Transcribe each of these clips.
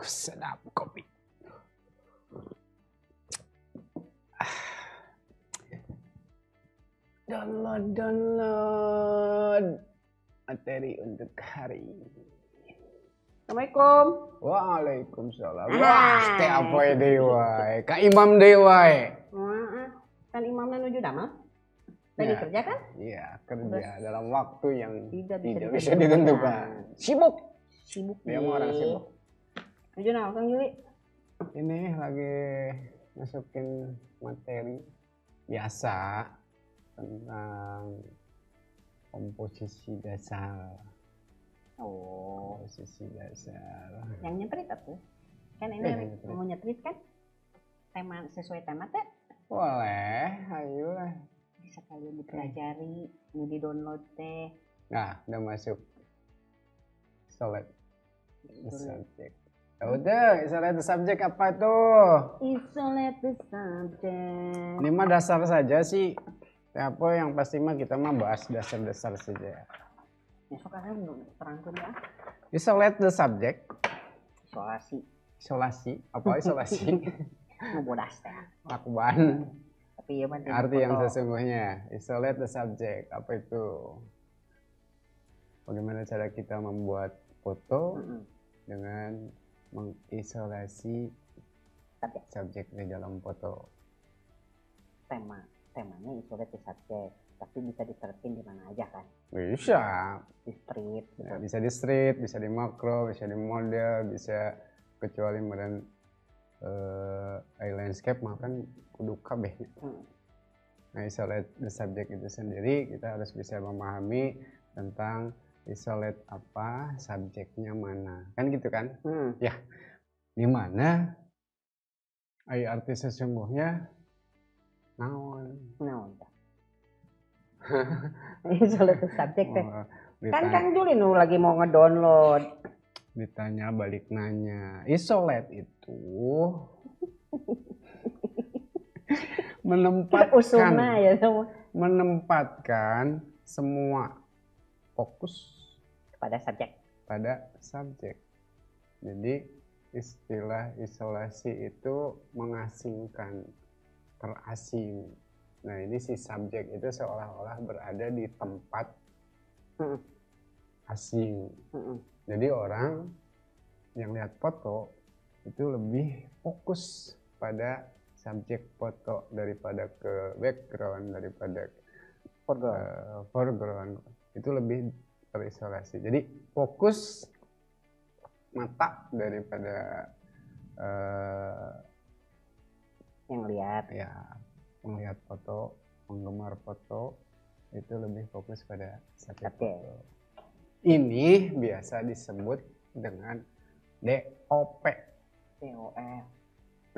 Sedap kopi. Download materi untuk hari ini. Assalamualaikum. Waalaikumsalam. Wah, teh apa ya dewai? Kak Imam dewai. Kan imamnya nuju damel. Lagi kerja kan? Iya, kerja dalam waktu yang Tidak bisa ditentukan. Sibuk. Dia mau orang sibuk. Nuju nah, Kang Juli. Ini lagi masukin materi biasa tentang komposisi dasar. Oh, Komposisi dasar. yang nyetrit tuh. Kan ini mau nyetrit kan? Tema sesuai tema teh. Boleh, ayo lah. Bisa kalian dipelajari, ini di download teh. Nah, udah masuk. Select the subject. Udah, isolate the subject apa tuh? Isolate the subject. Ini mah dasar saja sih. Apa yang pasti mah kita mah bahas dasar-dasar saja. Besok kan terangkan ya. Isolate the subject. Isolasi. Isolasi. Apa isolasi? Ngebodas teh. Lakuban. Tapi ya mah Arti yang sesungguhnya. Isolate the subject. Apa itu? Bagaimana cara kita membuat foto dengan mengisolasi subjek di dalam foto. Temanya isolate the subject, tapi bisa diterapin di mana aja kan? Bisa. Di street. Gitu. Ya, bisa di street, bisa di makro, bisa di model, bisa kecuali modern landscape makan kudu kabeh. Nah, isolate the subject itu sendiri kita harus bisa memahami tentang isolate apa, subjeknya mana, kan gitu kan? Ya, di mana arti sesungguhnya naon? Isolate the subject teh. Kan Kang Juli nu lagi mau ngedownload. Ditanya balik nanya, isolate itu menempatkan semua fokus pada subjek. Jadi istilah isolasi itu mengasingkan, terasing. Nah, ini si subjek itu seolah-olah berada di tempat asing. Jadi orang yang lihat foto itu lebih fokus pada subjek foto daripada ke background, daripada foreground. Itu lebih terisolasi. Jadi fokus mata daripada yang lihat. Ya, melihat foto, penggemar foto itu lebih fokus pada subjek foto. Ini biasa disebut dengan DOP. DOP.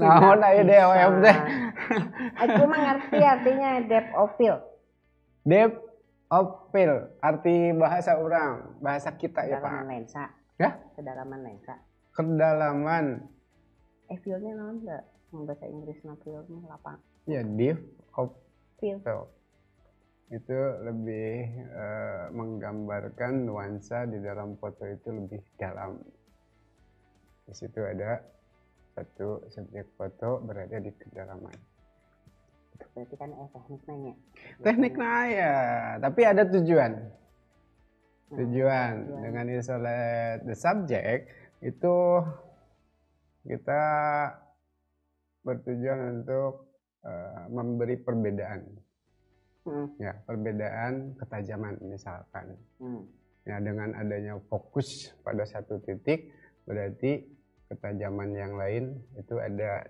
Naon aya DOP teh? Aku mah ngerti artinya depth-of-field. Depth-of-field, arti bahasa orang, bahasa kita ya Pak. Kedalaman lensa. Ya? Kedalaman lensa. Kedalaman. Fieldnya naon enggak? Bahasa Inggrisna field mah lapang. Ya, depth of field. Itu lebih menggambarkan nuansa di dalam foto itu lebih dalam. Di situ ada satu subjek foto berada di kedalaman. Berarti kan teknik nanya. Teknik nanya, tapi ada tujuan. Tujuan dengan isolate the subject itu kita bertujuan untuk memberi perbedaan. Ya, perbedaan ketajaman misalkan. Ya, dengan adanya fokus pada satu titik berarti ketajaman yang lain itu ada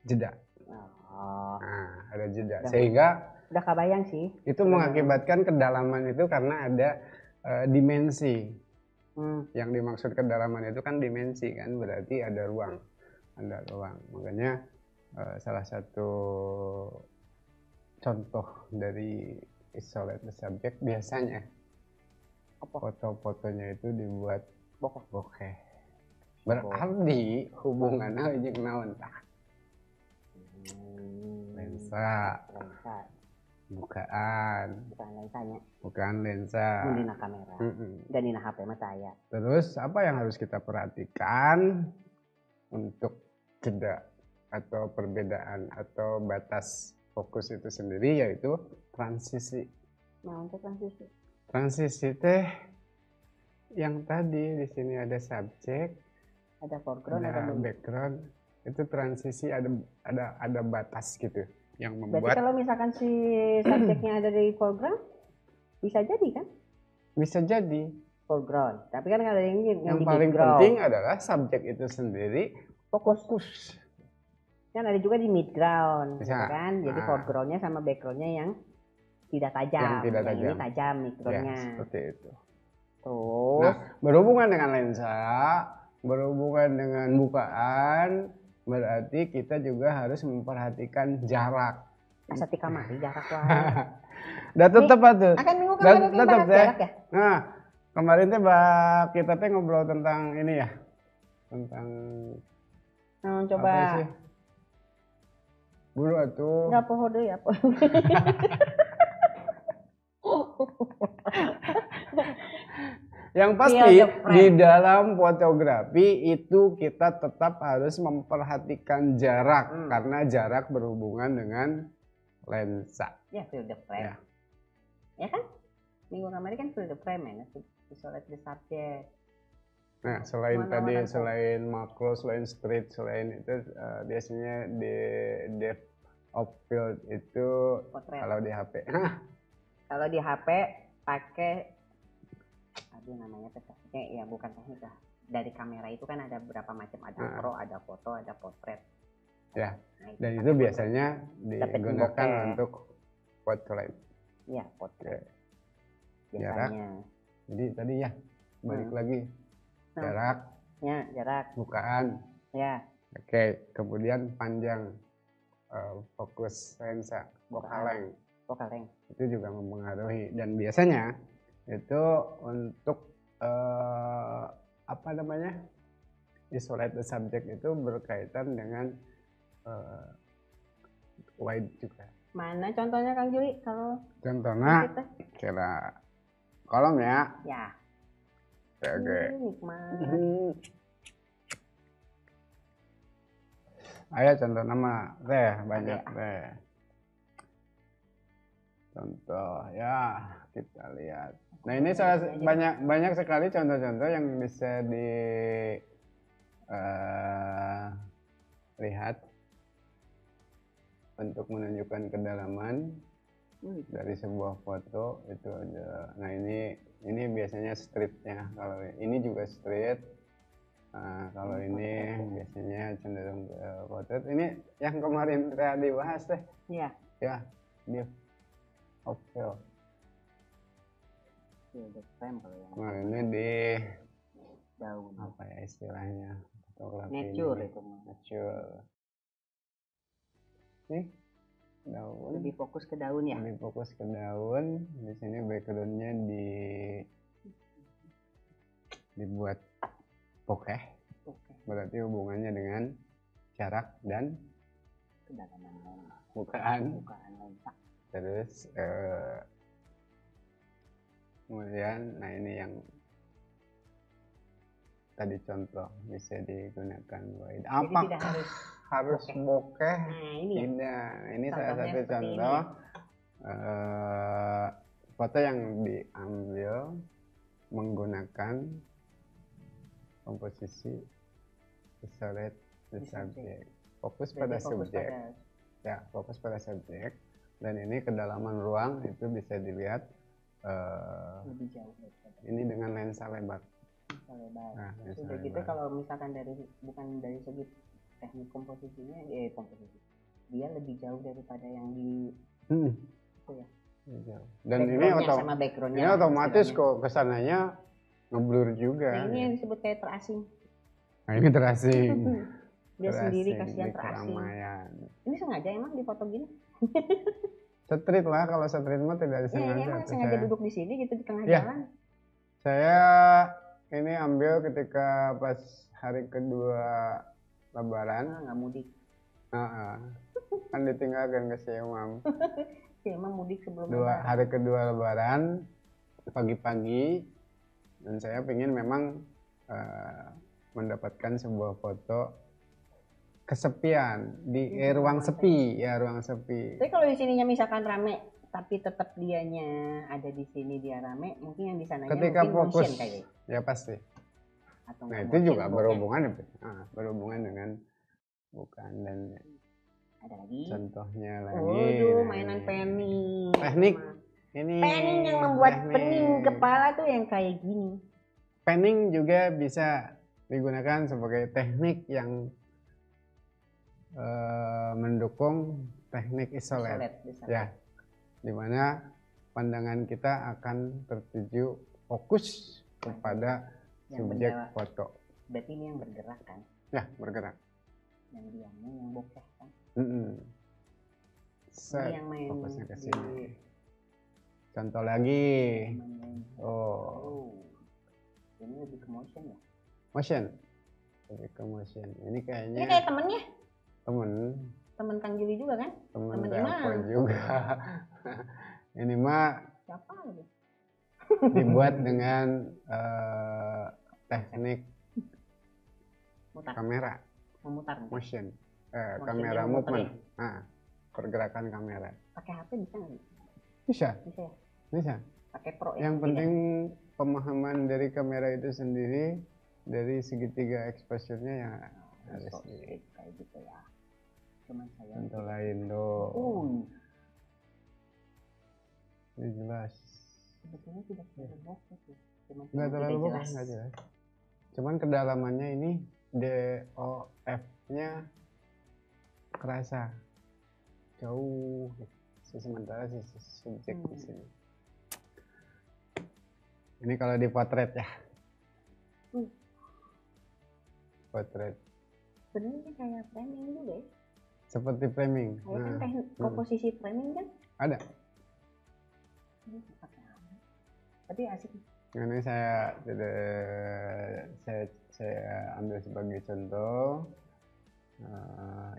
jeda. Nah, ada jeda sehingga udah kebayang sih. Itu mengakibatkan kedalaman itu karena ada dimensi. Yang dimaksud kedalaman itu kan dimensi kan, berarti ada ruang. Makanya salah satu contoh dari isolate the subject biasanya foto-fotonya itu dibuat bokeh. Berarti hubungannya jeung naon tah? Lensa. bukaan, bukan lensanya, bukan lensa. dina kamera, dan dina HP mah saya. Terus apa yang harus kita perhatikan untuk jeda atau perbedaan atau batas fokus itu sendiri, yaitu transisi. Nah, untuk transisi. Transisi teh yang tadi di sini ada subjek, ada foreground, ada background. Itu transisi ada batas gitu yang membuat. Berarti kalau misalkan si subjeknya ada di foreground, bisa jadi kan? Bisa jadi foreground. Tapi kan ada yang paling penting adalah subjek itu sendiri fokus. Kan ada juga di midground, gitu kan? Jadi foregroundnya sama backgroundnya yang tidak tajam. Yang tidak tajam. Ini tajam midgroundnya. Ya, seperti itu. Terus. Nah, berhubungan dengan lensa, berhubungan dengan bukaan, berarti kita juga harus memperhatikan jarak. Asati kamari jarak wah. Dan tetap tuh. Akan minggu kemarin tetap jarak ya. Nah, kemarin teh kita teh ngobrol tentang ini ya. Tentang coba apa sih? Buru atuh. Enggak poho deui ya. Yang pasti di dalam fotografi itu kita tetap harus memperhatikan jarak karena jarak berhubungan dengan lensa. Ya, field of frame. Ya kan? Minggu kemarin kan field of frame ya, isolate the subject. Nah, selain makro, selain street, selain itu biasanya di depth of field itu potret. Kalau di HP. Kalau di HP pakai namanya tekniknya ya, bukan teknik lah. Dari kamera itu kan ada berapa macam, ada pro, ada foto, ada potret. Ya. Nah, dan itu biasanya digunakan untuk portrait. Iya, potret. Jarak. Jadi tadi ya balik lagi. Jarak. Ya, jarak. Bukaan. Ya. Oke, kemudian panjang fokus lensa, focal length. Itu juga mempengaruhi, dan biasanya itu untuk isolate the subject itu berkaitan dengan wide juga. Mana contohnya Kang Juli? Kalau contohnya kira kolom ya. Ya. Oke. Ayo contoh nama teh banyak teh. Contoh ya, kita lihat. Nah, ini banyak sekali contoh-contoh yang bisa dilihat untuk menunjukkan kedalaman dari sebuah foto itu ada. Nah, ini biasanya streetnya. Kalau ini juga street. Kalau ini biasanya cenderung ke portrait. Ini yang kemarin saya dibahas teh. Iya. Ya, dia oke. Nah, ini di daun. Apa ya istilahnya? Nature itu. Nature. Nih, daun. Lebih fokus ke daun ya. Lebih fokus ke daun. Di sini backgroundnya dibuat bokeh. Berarti hubungannya dengan jarak dan kedalaman bukaan lensa. Terus kemudian, nah ini yang tadi contoh bisa digunakan wide. Apakah harus bokeh? Nah, ini tidak. Ini salah satu contoh foto yang diambil menggunakan komposisi isolate the subject. Fokus pada subjek. Ya, fokus pada subjek. Dan ini kedalaman ruang itu bisa dilihat lebih jauh. Ini dengan lensa lebar. Nah, sudah gitu kalau misalkan bukan dari segi teknik komposisinya, komposisi dia lebih jauh daripada yang di itu ya. Dan ini otomatis kok kesananya ngeblur juga. Nah, ini yang disebut kayak terasing. Nah, ini terasing. Dia sendiri kasihan terasing. Ini sengaja emang di foto gini? Street lah, kalau street mah tidak disengaja. Iya, emang sengaja duduk di sini gitu di tengah jalan. Saya ini ambil ketika pas hari kedua Lebaran. Nggak mudik. Kan ditinggalkan ke si Imam. Pasti emang mudik sebelum hari kedua Lebaran pagi-pagi, dan saya pengen memang mendapatkan sebuah foto kesepian di ruang sepi ya, ruang sepi. Tapi kalau di sininya misalkan rame tapi tetap dianya ada di sini dia rame, mungkin yang di sananya ketika mungkin fokus kayaknya. Ya pasti. Atau nah itu juga berhubungan dengan bukan, dan ada lagi contohnya lagi. Waduh, mainan penning. Teknik ini. Penning yang membuat pening kepala tuh yang kayak gini. Penning juga bisa digunakan sebagai teknik yang mendukung teknik isolate. Ya, dimana pandangan kita akan tertuju fokus kepada subjek foto. Berarti ini yang bergerak kan? Ya, bergerak. Yang diamnya yang bokeh kan? Yang main fokusnya ke sini. Contoh lagi. Ini lebih ke motion ya? Motion. Lebih ke motion. Ini kayaknya. Ini kayak temennya? Temen Kang Juli juga kan? Temen telepon juga. Ini mah siapa lagi? Dibuat dengan teknik kamera. Memutar. Motion. Kamera movement. Ya? Pergerakan kamera. Pakai HP bisa nggak? Bisa. Bisa ya? Bisa. Pakai pro ya? Yang penting pemahaman dari kamera itu sendiri, dari segitiga exposure-nya ya harus kayak gitu ya. Cuman saya contoh lain dong. Ini jelas. Sebetulnya tidak terlalu bokeh sih. Nggak terlalu bokeh, nggak jelas. Cuman kedalamannya ini DOF-nya kerasa jauh. Sementara sisi subjek di sini. Ini kalau di potret ya. Potret. Sebenarnya kayak framing juga ya. Seperti framing. Kayak kan teknik komposisi framing kan? Ada. Tapi asik. Ini saya ambil sebagai contoh.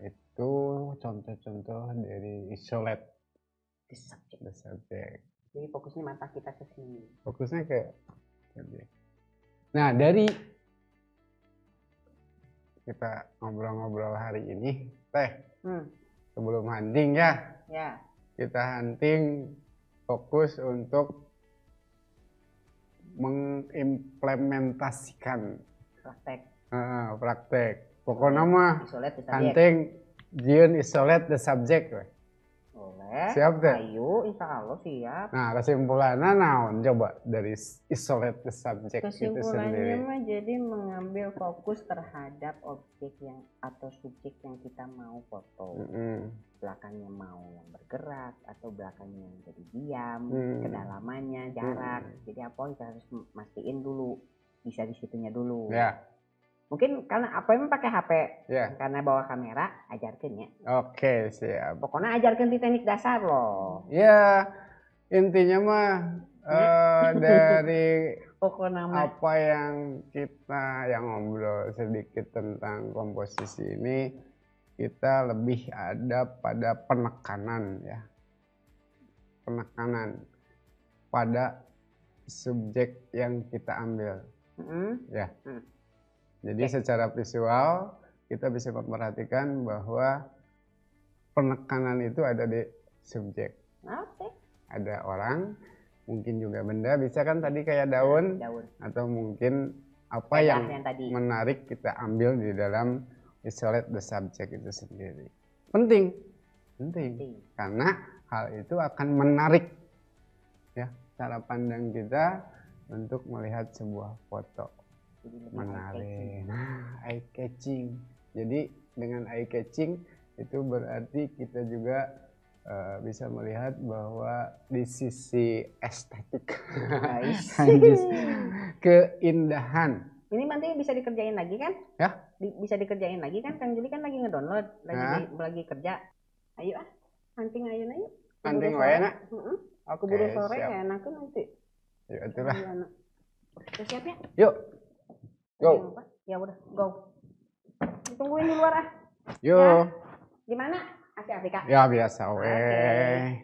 Itu contoh-contoh dari isolate the subject. Jadi fokusnya mata kita ke sini. Fokusnya ke subjek. Nah, dari kita ngobrol-ngobrol hari ini, sebelum hunting ya. Kita hunting fokus untuk mengimplementasikan praktek. Pokoknya mah hunting jian isolate the subject. Boleh. Siap deh. Ayo, insya Allah siap. Nah, kesimpulannya naon coba dari isolate the subject itu sendiri? Kesimpulannya mah jadi mengambil fokus terhadap objek yang atau subjek yang kita mau foto. Belakangnya mau yang bergerak atau belakangnya yang jadi diam, kedalamannya, jarak. Jadi apa kita harus mastiin dulu, bisa di situnya dulu. Ya. Mungkin karena apa emang pakai HP, karena bawa kamera, ajarkan ya. Oke, siap. Pokoknya ajarkan di teknik dasar loh. Ya, intinya mah dari apa yang kita ngobrol sedikit tentang komposisi ini, kita lebih ada pada penekanan ya. Penekanan pada subjek yang kita ambil. Ya. Jadi secara visual kita bisa memperhatikan bahwa penekanan itu ada di subjek. Ada orang, mungkin juga benda, bisa kan tadi kayak daun. Atau mungkin apa yang menarik kita ambil di dalam isolate the subject itu sendiri. Penting. Karena hal itu akan menarik ya cara pandang kita untuk melihat sebuah foto. Menarik. Eye catching. Jadi dengan eye catching itu berarti kita juga bisa melihat bahwa di sisi estetik keindahan. Ini nanti bisa dikerjain lagi kan? Ya. Bisa dikerjain lagi kan? Kang Juli kan lagi ngedownload, lagi kerja. Ayo hunting ayo na yuk. Hunting wae na. Aku buru sore enak nanti. Yuk itulah. Siap ya? Yuk. Go. Ya udah, go. Ditungguin di luar ah. Yuk. Di mana? Asia Afrika. Ya biasa weh.